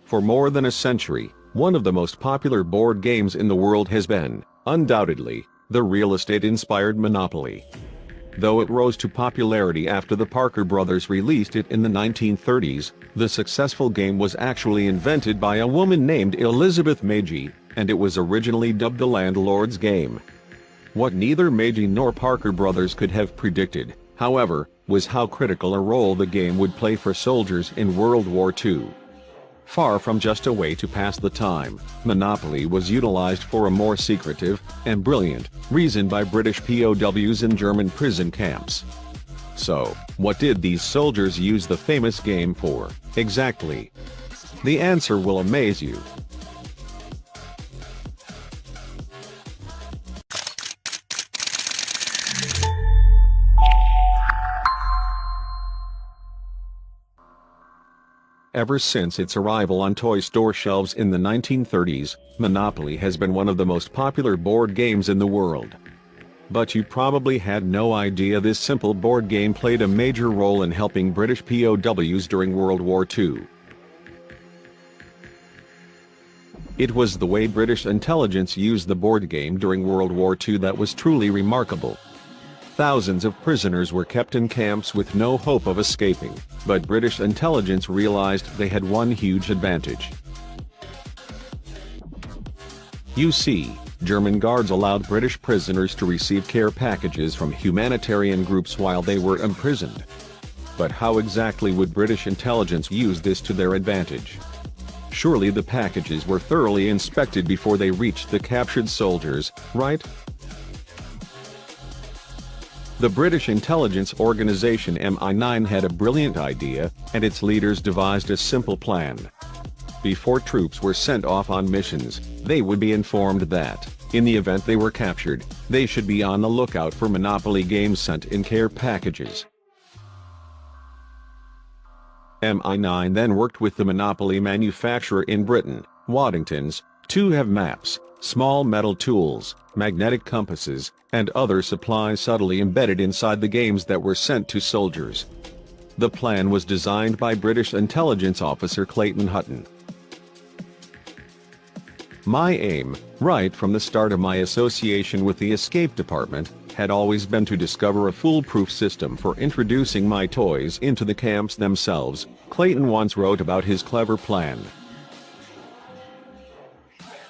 For more than a century, one of the most popular board games in the world has been, undoubtedly, the real estate-inspired Monopoly. Though it rose to popularity after the Parker brothers released it in the 1930s, the successful game was actually invented by a woman named Elizabeth Magie, and it was originally dubbed the landlord's game. What neither Magie nor Parker brothers could have predicted, however, was how critical a role the game would play for soldiers in World War II. Far from just a way to pass the time, Monopoly was utilized for a more secretive and brilliant reason by British POWs in German prison camps. So, what did these soldiers use the famous game for, exactly? The answer will amaze you. Ever since its arrival on toy store shelves in the 1930s, Monopoly has been one of the most popular board games in the world. But you probably had no idea this simple board game played a major role in helping British POWs during World War II. It was the way British intelligence used the board game during World War II that was truly remarkable. Thousands of prisoners were kept in camps with no hope of escaping, but British intelligence realized they had one huge advantage. You see, German guards allowed British prisoners to receive care packages from humanitarian groups while they were imprisoned. But how exactly would British intelligence use this to their advantage? Surely the packages were thoroughly inspected before they reached the captured soldiers, right? The British intelligence organization MI9 had a brilliant idea, and its leaders devised a simple plan. Before troops were sent off on missions, they would be informed that, in the event they were captured, they should be on the lookout for Monopoly games sent in care packages. MI9 then worked with the Monopoly manufacturer in Britain, Waddington's, to have maps, small metal tools, magnetic compasses, and other supplies subtly embedded inside the games that were sent to soldiers. The plan was designed by British intelligence officer Clayton Hutton. My aim, right from the start of my association with the Escape Department, had always been to discover a foolproof system for introducing my toys into the camps themselves, Clayton once wrote about his clever plan.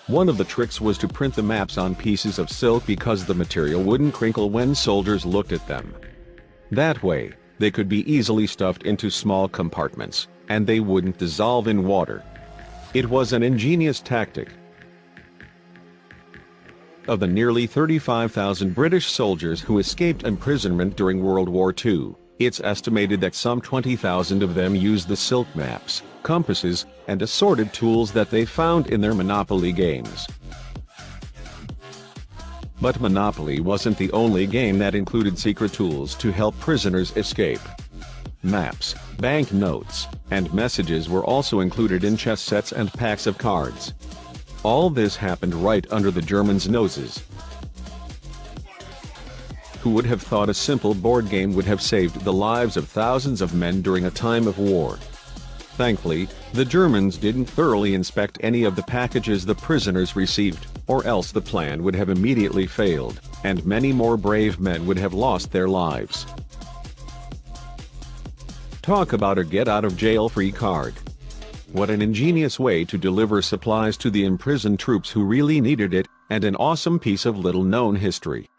One of the tricks was to print the maps on pieces of silk because the material wouldn't crinkle when soldiers looked at them. That way, they could be easily stuffed into small compartments, and they wouldn't dissolve in water. It was an ingenious tactic. Of the nearly 35,000 British soldiers who escaped imprisonment during World War II, it's estimated that some 20,000 of them used the silk maps, compasses, and assorted tools that they found in their Monopoly games. But Monopoly wasn't the only game that included secret tools to help prisoners escape. Maps, bank notes, and messages were also included in chess sets and packs of cards. All this happened right under the Germans' noses. Who would have thought a simple board game would have saved the lives of thousands of men during a time of war? Thankfully, the Germans didn't thoroughly inspect any of the packages the prisoners received, or else the plan would have immediately failed, and many more brave men would have lost their lives. Talk about a get-out-of-jail-free card. What an ingenious way to deliver supplies to the imprisoned troops who really needed it, and an awesome piece of little-known history.